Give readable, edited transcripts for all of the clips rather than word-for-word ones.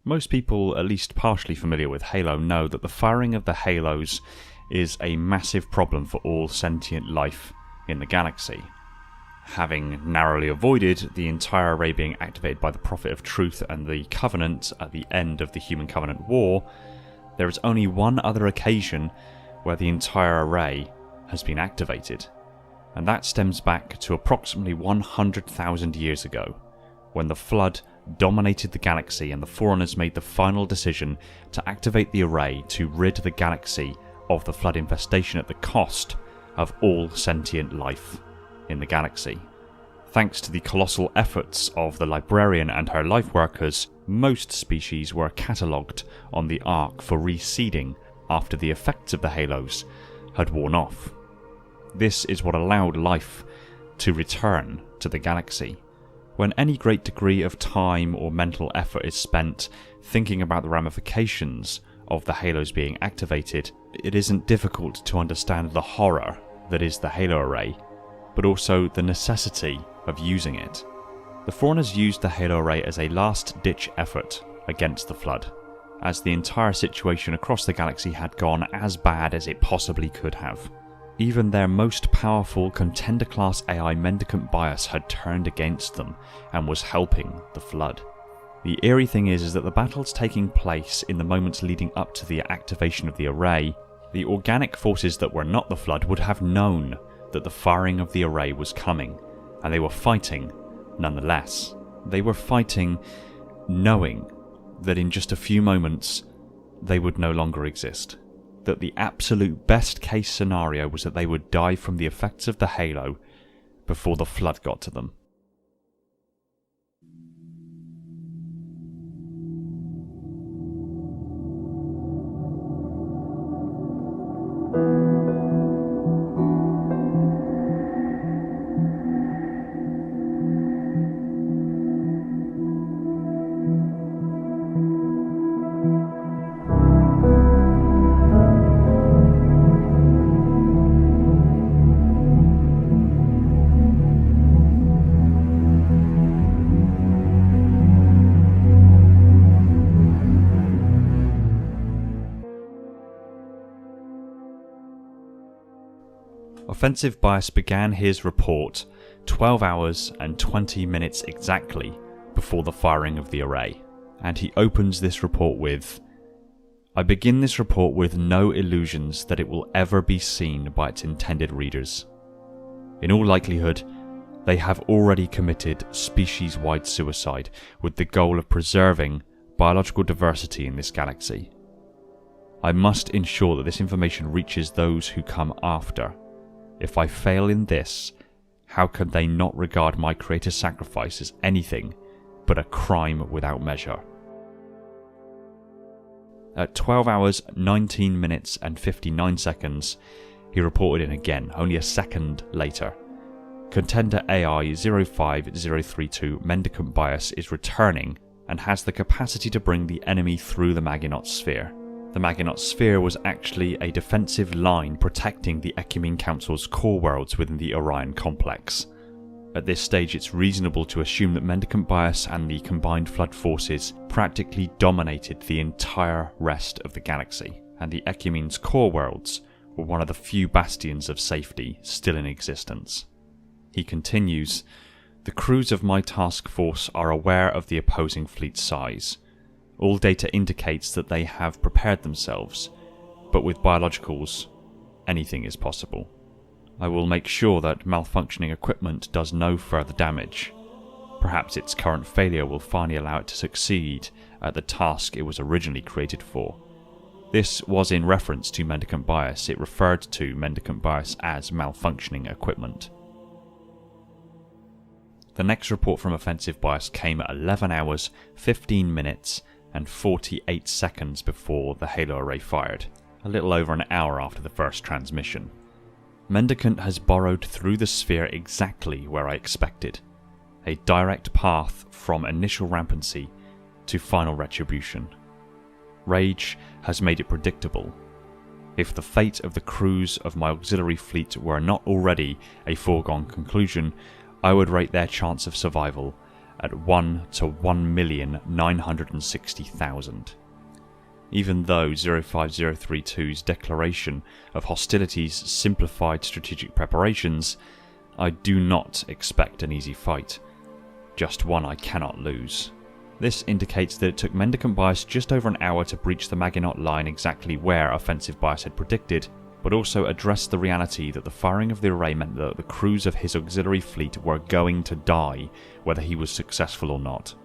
Most people, at least partially familiar with Halo, know that the firing of the halos is a massive problem for all sentient life in the galaxy. Having narrowly avoided the entire array being activated by the Prophet of Truth and the Covenant at the end of the Human Covenant War, there is only one other occasion where the entire array has been activated, and that stems back to approximately 100,000 years ago, when the Flood dominated the galaxy and the Forerunners made the final decision to activate the array to rid the galaxy of the Flood infestation at the cost of all sentient life in the galaxy. Thanks to the colossal efforts of the Librarian and her life workers, most species were catalogued on the Ark for reseeding after the effects of the halos had worn off. This is what allowed life to return to the galaxy. When any great degree of time or mental effort is spent thinking about the ramifications of the halos being activated, it isn't difficult to understand the horror that is the halo array, but also the necessity of using it. The Forerunners used the halo array as a last-ditch effort against the Flood, as the entire situation across the galaxy had gone as bad as it possibly could have. Even their most powerful contender-class AI Mendicant Bias had turned against them and was helping the Flood. The eerie thing is that the battles taking place in the moments leading up to the activation of the array, the organic forces that were not the Flood would have known that the firing of the array was coming, and they were fighting nonetheless. They were fighting knowing that in just a few moments they would no longer exist. That the absolute best case scenario was that they would die from the effects of the halo before the Flood got to them. Offensive Bias began his report 12 hours and 20 minutes exactly before the firing of the array, and he opens this report with, "I begin this report with no illusions that it will ever be seen by its intended readers. In all likelihood, they have already committed species-wide suicide with the goal of preserving biological diversity in this galaxy. I must ensure that this information reaches those who come after. If I fail in this, how can they not regard my creator's sacrifice as anything but a crime without measure?" At 12 hours, 19 minutes and 59 seconds, he reported in again, only a second later. Contender AI 05032 Mendicant Bias is returning and has the capacity to bring the enemy through the Maginot Sphere. The Maginot Sphere was actually a defensive line protecting the Ecumene Council's core worlds within the Orion complex. At this stage, it's reasonable to assume that Mendicant Bias and the combined Flood forces practically dominated the entire rest of the galaxy, and the Ecumene's core worlds were one of the few bastions of safety still in existence. He continues, "The crews of my task force are aware of the opposing fleet's size. All data indicates that they have prepared themselves, but with biologicals, anything is possible. I will make sure that malfunctioning equipment does no further damage. Perhaps its current failure will finally allow it to succeed at the task it was originally created for." This was in reference to Mendicant Bias. It referred to Mendicant Bias as malfunctioning equipment. The next report from Offensive Bias came at 11 hours, 15 minutes and 48 seconds before the Halo array fired, a little over an hour after the first transmission. "Mendicant has borrowed through the sphere exactly where I expected. A direct path from initial rampancy to final retribution. Rage has made it predictable. If the fate of the crews of my auxiliary fleet were not already a foregone conclusion, I would rate their chance of survival at 1 to 1,960,000. Even though 05032's declaration of hostilities simplified strategic preparations, I do not expect an easy fight, just one I cannot lose. This indicates that it took Mendicant Bias just over an hour to breach the Maginot Line exactly where Offensive Bias had predicted, but also addressed the reality that the firing of the array meant that the crews of his auxiliary fleet were going to die, whether he was successful or not.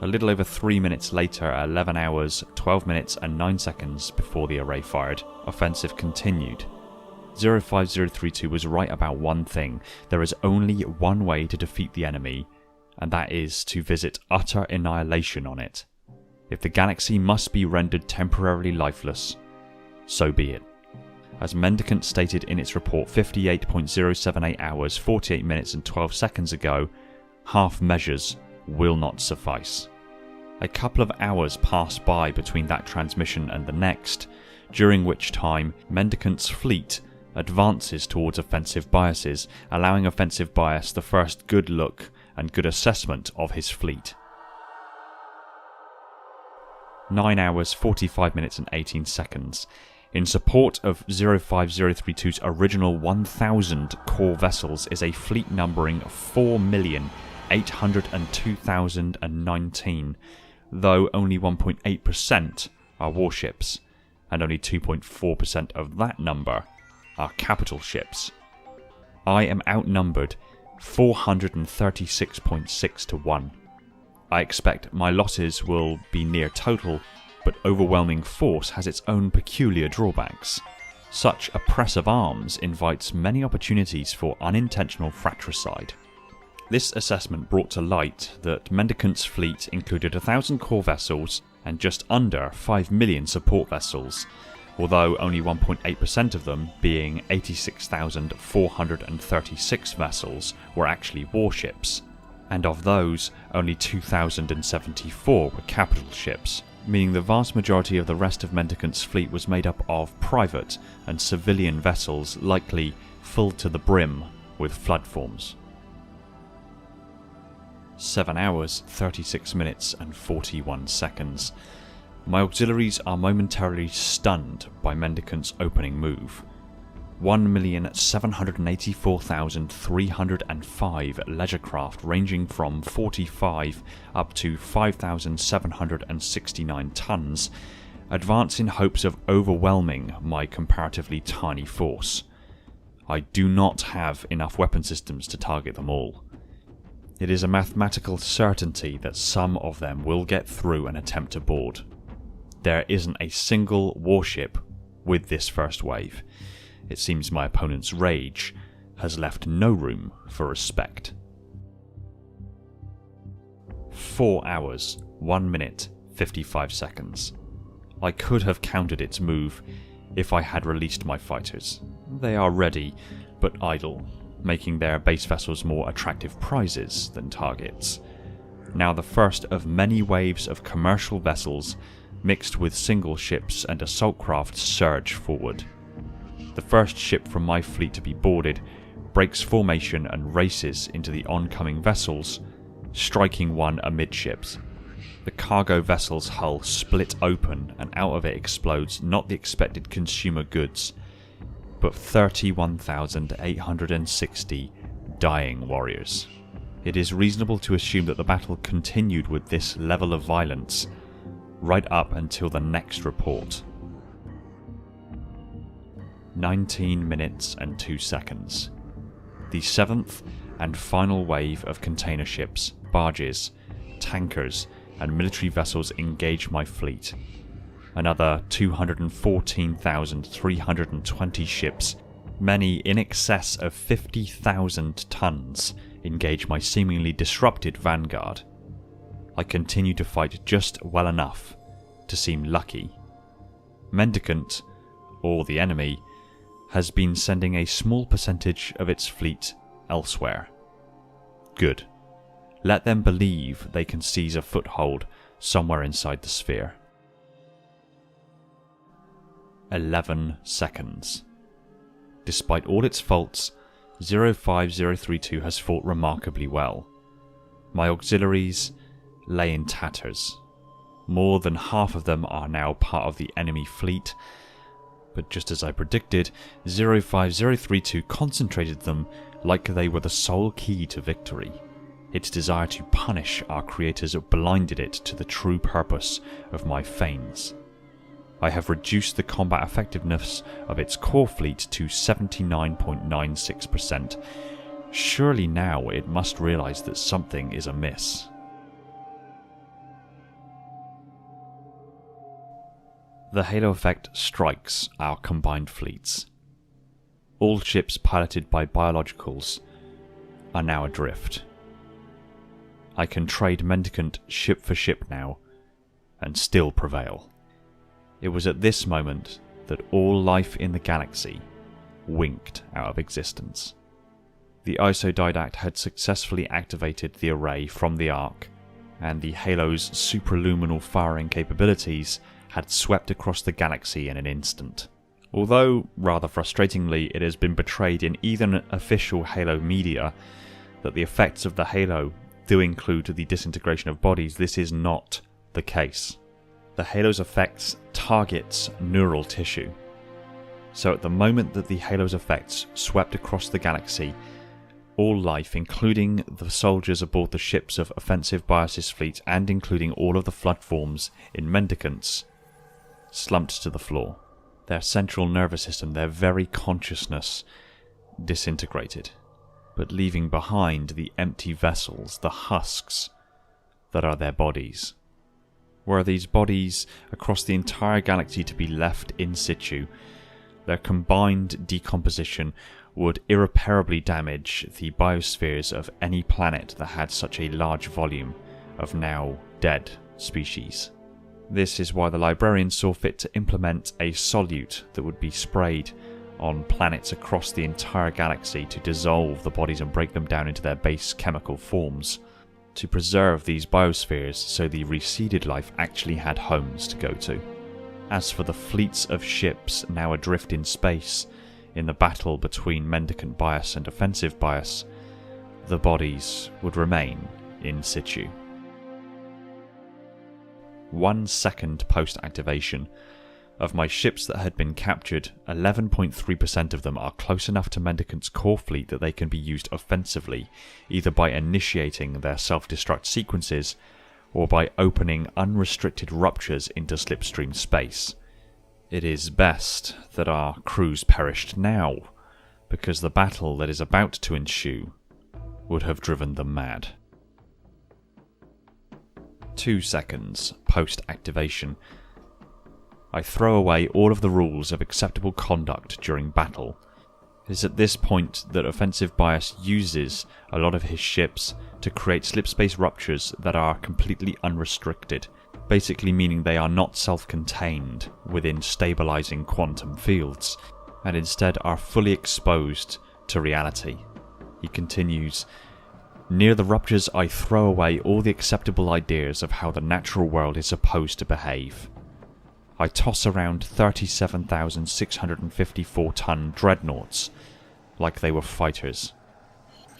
A little over 3 minutes later, at 11 hours, 12 minutes and 9 seconds before the array fired, offensive continued. 05032 was right about one thing: there is only one way to defeat the enemy, and that is to visit utter annihilation on it. If the galaxy must be rendered temporarily lifeless, so be it. As Mendicant stated in its report 58.078 hours, 48 minutes and 12 seconds ago, half measures will not suffice. A couple of hours passed by between that transmission and the next, during which time Mendicant's fleet advances towards Offensive Bias's, allowing Offensive Bias the first good look and good assessment of his fleet. 9 hours, 45 minutes and 18 seconds. In support of 05032's original 1,000 core vessels is a fleet numbering 4,802,019, though only 1.8% are warships, and only 2.4% of that number are capital ships. I am outnumbered 436.6 to 1. I expect my losses will be near total, but overwhelming force has its own peculiar drawbacks. Such a press of arms invites many opportunities for unintentional fratricide. This assessment brought to light that Mendicant's fleet included 1,000 core vessels and just under 5 million support vessels, although only 1.8% of them, being 86,436 vessels, were actually warships, and of those, only 2,074 were capital ships, meaning the vast majority of the rest of Mendicant's fleet was made up of private and civilian vessels, likely full to the brim with flood forms. 7 hours, 36 minutes and 41 seconds. My auxiliaries are momentarily stunned by Mendicant's opening move. 1,784,305 leisure craft ranging from 45 up to 5,769 tons advance in hopes of overwhelming my comparatively tiny force. I do not have enough weapon systems to target them all. It is a mathematical certainty that some of them will get through and attempt to board. There isn't a single warship with this first wave. It seems my opponent's rage has left no room for respect. 4 hours, 1 minute, 55 seconds. I could have countered its move if I had released my fighters. They are ready, but idle, making their base vessels more attractive prizes than targets. Now the first of many waves of commercial vessels mixed with single ships and assault craft surge forward. The first ship from my fleet to be boarded breaks formation and races into the oncoming vessels, striking one amidships. The cargo vessel's hull split open and out of it explodes not the expected consumer goods, but 31,860 dying warriors. It is reasonable to assume that the battle continued with this level of violence right up until the next report. 19 minutes and 2 seconds. The seventh and final wave of container ships, barges, tankers and military vessels engage my fleet. Another 214,320 ships, many in excess of 50,000 tons, engage my seemingly disrupted vanguard. I continue to fight just well enough to seem lucky. Mendicant, or the enemy, has been sending a small percentage of its fleet elsewhere. Good. Let them believe they can seize a foothold somewhere inside the sphere. 11 seconds. Despite all its faults, 05032 has fought remarkably well. My auxiliaries lay in tatters. More than half of them are now part of the enemy fleet, but just as I predicted, 05032 concentrated them like they were the sole key to victory. Its desire to punish our creators blinded it to the true purpose of my feigns. I have reduced the combat effectiveness of its core fleet to 79.96%. Surely now it must realize that something is amiss. The Halo effect strikes our combined fleets. All ships piloted by biologicals are now adrift. I can trade Mendicant ship for ship now, and still prevail. It was at this moment that all life in the galaxy winked out of existence. The Isodidact had successfully activated the array from the Ark, and the Halo's supraluminal firing capabilities had swept across the galaxy in an instant. Although, rather frustratingly, it has been portrayed in even official Halo media that the effects of the Halo do include the disintegration of bodies, this is not the case. The Halo's effects targets neural tissue. So at the moment that the Halo's effects swept across the galaxy, all life, including the soldiers aboard the ships of Offensive Bias's fleet and including all of the flood forms in Mendicants, slumped to the floor. Their central nervous system, their very consciousness, disintegrated, but leaving behind the empty vessels, the husks that are their bodies. Were these bodies across the entire galaxy to be left in situ, their combined decomposition would irreparably damage the biospheres of any planet that had such a large volume of now dead species. This is why the librarians saw fit to implement a solute that would be sprayed on planets across the entire galaxy to dissolve the bodies and break them down into their base chemical forms, to preserve these biospheres so the reseeded life actually had homes to go to. As for the fleets of ships now adrift in space in the battle between Mendicant Bias and Offensive Bias, the bodies would remain in situ. 1 second post-activation, of my ships that had been captured, 11.3% of them are close enough to Mendicant's core fleet that they can be used offensively, either by initiating their self-destruct sequences or by opening unrestricted ruptures into slipstream space. It is best that our crews perished now, because the battle that is about to ensue would have driven them mad. 2 seconds post-activation. I throw away all of the rules of acceptable conduct during battle. It is at this point that Offensive Bias uses a lot of his ships to create slipspace ruptures that are completely unrestricted, basically meaning they are not self-contained within stabilizing quantum fields, and instead are fully exposed to reality. He continues, "Near the ruptures I throw away all the acceptable ideas of how the natural world is supposed to behave. I toss around 37,654-ton dreadnoughts like they were fighters,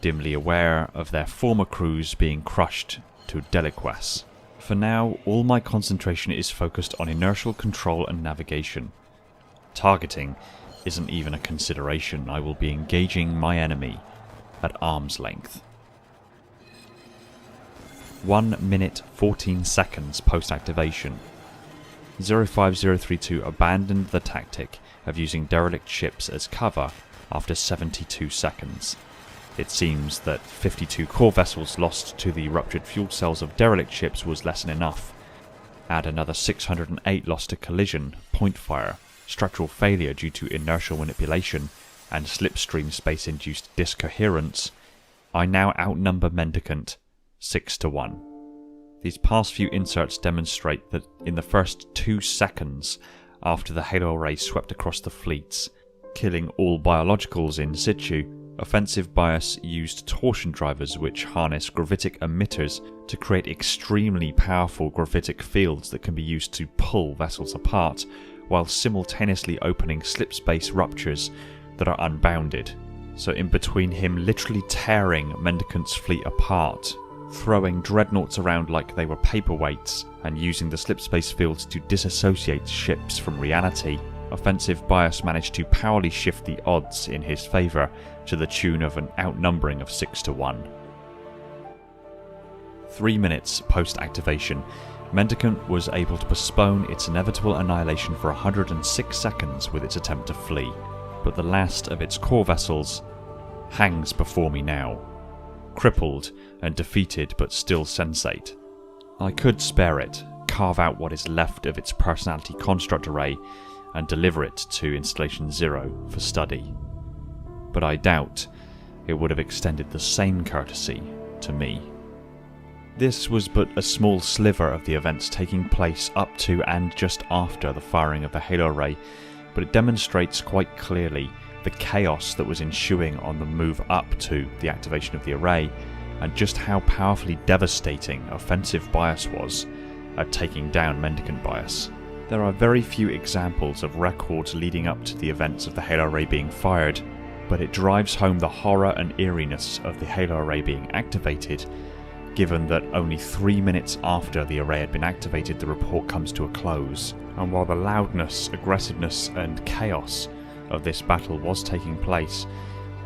dimly aware of their former crews being crushed to deliquesce. For now, all my concentration is focused on inertial control and navigation. Targeting isn't even a consideration. I will be engaging my enemy at arm's length." 1 minute 14 seconds post-activation. 05032 abandoned the tactic of using derelict ships as cover after 72 seconds. It seems that 52 core vessels lost to the ruptured fuel cells of derelict ships was less than enough. Add another 608 lost to collision, point fire, structural failure due to inertial manipulation, and slipstream space-induced discoherence, I now outnumber Mendicant 6-1. These past few inserts demonstrate that in the first 2 seconds after the Halo array swept across the fleets, killing all biologicals in situ, Offensive Bias used torsion drivers which harness gravitic emitters to create extremely powerful gravitic fields that can be used to pull vessels apart, while simultaneously opening slipspace ruptures that are unbounded, So in between him literally tearing Mendicant's fleet apart, throwing dreadnoughts around like they were paperweights, and using the slipspace fields to disassociate ships from reality, offensive bias managed to powerfully shift the odds in his favour to the tune of an outnumbering of 6-1. 3 minutes post-activation, Mendicant was able to postpone its inevitable annihilation for 106 seconds with its attempt to flee, but the last of its core vessels hangs before me now, crippled and defeated but still sensate. I could spare it, carve out what is left of its personality construct array and deliver it to Installation 0 for study, but I doubt it would have extended the same courtesy to me. This was but a small sliver of the events taking place up to and just after the firing of the Halo array, but it demonstrates quite clearly the chaos that was ensuing on the move up to the activation of the array, and just how powerfully devastating offensive bias was at taking down Mendicant bias. There are very few examples of records leading up to the events of the Halo array being fired, but it drives home the horror and eeriness of the Halo array being activated, given that only 3 minutes after the array had been activated the report comes to a close, and while the loudness, aggressiveness and chaos of this battle was taking place,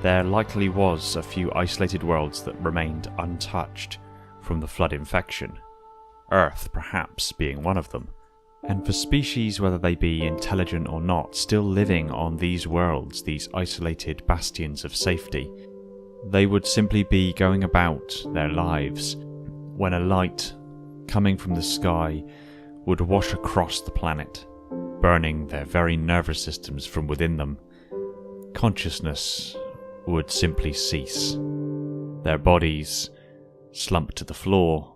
there likely was a few isolated worlds that remained untouched from the flood infection, Earth perhaps being one of them. And for species, whether they be intelligent or not, still living on these worlds, these isolated bastions of safety, they would simply be going about their lives when a light coming from the sky would wash across the planet, burning their very nervous systems from within them. Consciousness would simply cease. Their bodies slump to the floor,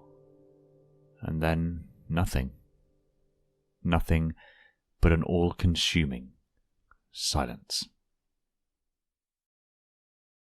and then nothing. Nothing but an all-consuming silence.